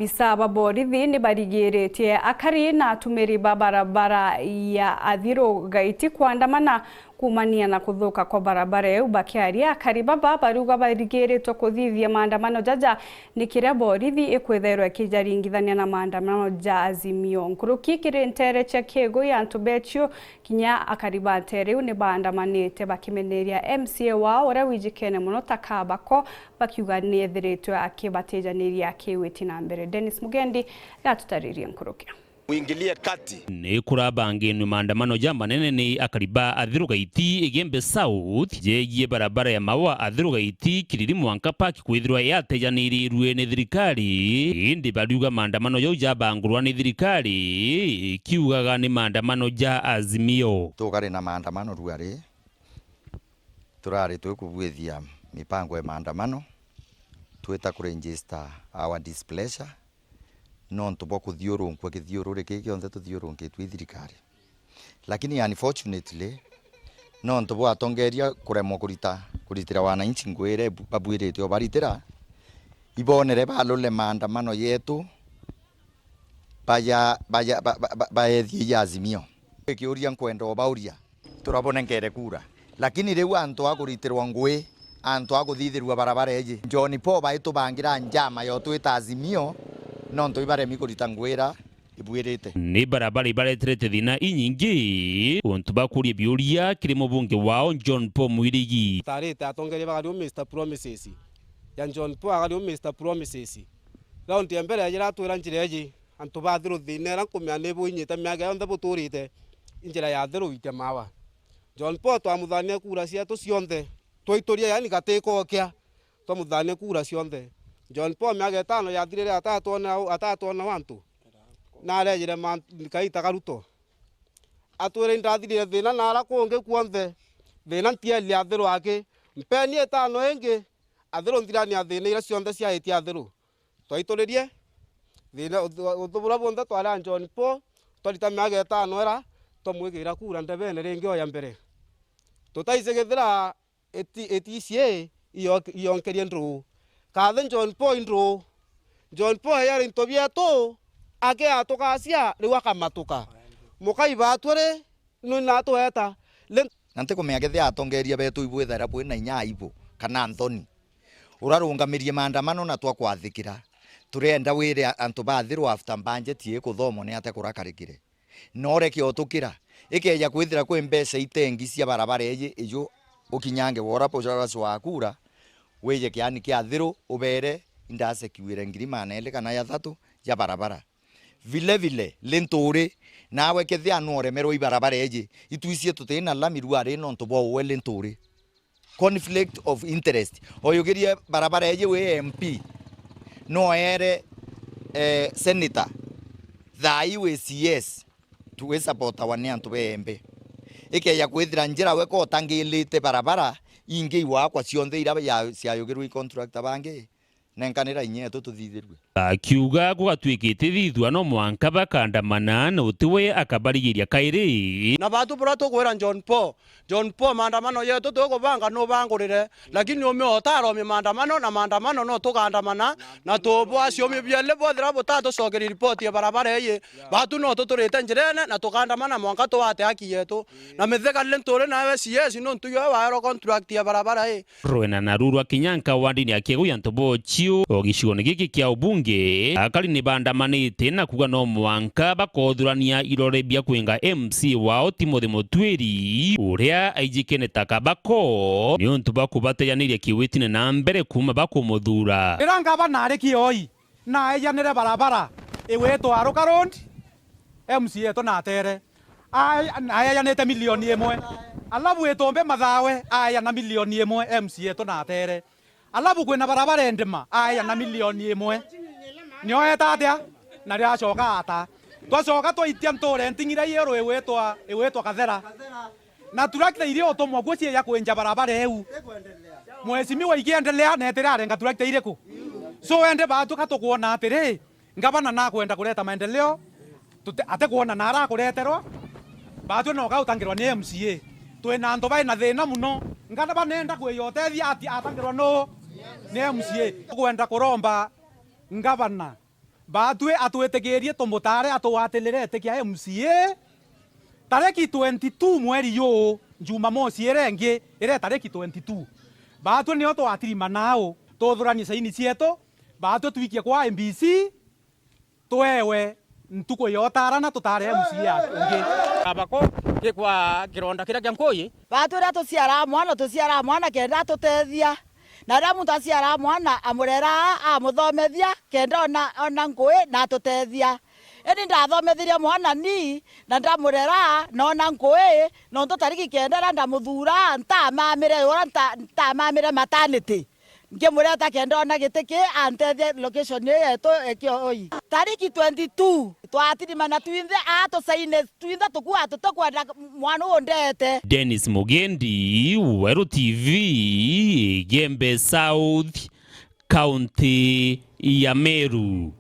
Maabisa ba borithi ni barigiretie akari na atumiri ba barabara ya Athiro Gaiti kuandamana kumania na kuthuka kwa barabara ya Bakiaria. Akari baba baruga barigiretwo kuthithia maandamano jaja ni kiria borithi ikwitherwa kijaringithania na maandamano ja Azimio. Nkuruki kirentere cha kiego ya Ntubechio kinya akari batere ni baandamanite bakimeneria MCA wao ora wijikene muno takabako bakiuga ni ethiretwe akibatejaniria akiwiti na mbere. Dennis Mugendi yatutariria nkuruki. Uingilie kati ni kurabangenwe maandamano ja manene ni akariba Athiro Gaiti igembe South jegie barabara ya mawa Athiro Gaiti kiriri Mwanka Park kwithirwa yatejaniriirwe ni thirikari indi bariuga maandamano yo jabangurwa ni thirikari kiugaga ni maandamano ja Azimio. Tugari na maandamano ruari turari twikubwithia mipango ya maandamano twita ku register our displeasure non to boku thiuru kwa kithiuru reke kionze to thiuru ke twithirikari lakini unfortunately non to bo atongeria kuremo kuritira wananchi ngwire babwirete obaritira ibonere balole maandamano yetu baethie Azimio kiuria nkwenda obauria turabone ngere kura lakini riu antu akuritirwa ngwe antu akuthithirwa barabara eje John Paul baitu bangira njama yo twita Azimio nonto ibare mikurita ngwira ibwirite ni barabara ibareterete thina inyingi untu bakurie biuria kiri mubunge wao John Paul Mwirigi tarite atongere bagario Mr Promises ya John Paul agario Mr Promises round ya mbere yira twira njira eje antu bathiro thina ra kumya nebo inyita miaga yonthe buturite injira ya thero wite mawa John Paul twamuthania kura cia tu cionthe twaituria yani gateko kia twamuthania kura cionthe John Paul miaga 5 yathirire atatona wantu na arejire kaita karuto atwire ndathirire thina na ara kunge kuonthe thina ntieli Athiro ake mpeni 5 engi Athiro ndirania thina ira cionthe cia iti Athiro twaituririe thina uthubura bonthe twara John Paul twarita miaga 5 era tomwigira kura ndebene ringi oya mbere tutaisegethira eticie iyonkerie ndru kathe John Paul ndru John Paul yari ntobia to ake atukacia riu akamatuka mukaiba atwere nuna tweta nante kumeagethia atongeria betu ibwethera bwina inya ibo kana Anthony urarungamirie maandamano na twakwathikira turenda wire antu bathiro after budget ye kuthomo ni ate kurakarikire nore kiotukira ikeja kwithira kwe mbeca itengi cia barabara eje ejo ukinyange wora pochara swakura weje kiani kia Athiro ubere indase kiwire ngirima nele kana ya 3 ya barabara vile lentore nawe kethia nore mero ibarabara eje itwicie tutena lamiru are no ntobo we lentore conflict of interest oyugirie barabara eje we MP no ere senator thai we CS tuwe support wane antu bembe ikeya kwithira njira we ko tangilite barabara inge iwakwa cionthe ira ya ciayugirwe contract bange nenkanira inyeto tuthithirwe akiuga gugatwikite thithwa no Mwanka bakandamana na utiwe akabarigiria kairi na batu bura tukwira John Paul maandamano yetu tukubanga no bangurire lakini umeotaro maandamano no tukandamana na tubwa acio mibiele bothira butatu cogeri report ya barabara ye batu no tuturite njirene na tukandamana Mwanka twate haki yetu na mithega lentore nawe CS no ntuyo wa contract ya barabara ye Rwena na Rurwa Kinyanka wandini akiguya Ntubechio ogicigo giki kia ubunge akari ni bandamanite na kuga no Mwanka bakothurania irore bia kwinga MC wao Timothy Mutwiri uria aijikene takabako ni untu bakubatejaniria kiwitine na mbere kuma bakumuthura iranga bana ari kioi na ejanire barabara iweto aruka road MC eto na tere aya nete milioni 1 alabu etombe mathawe aya na milioni 1 MC eto na tere alabu kwina barabara endema aya na milioni 1 nioeta atia na ria coka ata twacoka twitia ntore ntingira yero ewetwa kathera na turakita irio otomwa gwocie ya kwenja barabara eu mwesimiwa ikiendelea na eterare nga turakita ireku so ende batu katukuona atiri ngabana na kwenda kuleta maendeleo ate kuona na ara kureterwa batu no gautangirwa ni MCA twina antu bai na thina muno ngana banenda kwiyotethia ati atangirwa no ni MCA kwenda kuromba ngabana batwe atwetegerie tumutare atuwatilirete kia MCA tareki 22 mweri yu Jumamosi irengi ire tareki 22 batwe nio twatirima nao tuthuranie saini cietu batwe twikie kwa MBC twewe ntuko yotarana tutare MCA ungi abako kwa kironda kira kya Nkui batwe tuciara mwana kenda tutethia na ria muntu aciara mwana amurera amuthomethia kenda ona Nkui na tutethia eni ndathomethirie mwana ni na ndamurera nona Nkui no tutariki kenda ndamuthura ntamamire ora ntamamire maternity ngimureta kenda ona gitiki antethie location yetu ekio oi tariki 22 twatirima twinthe atusaine twinthe tukua tutakwenda mwana ondete. Dennis Mugendi, Weru TV, Gembe South, County ya Meru.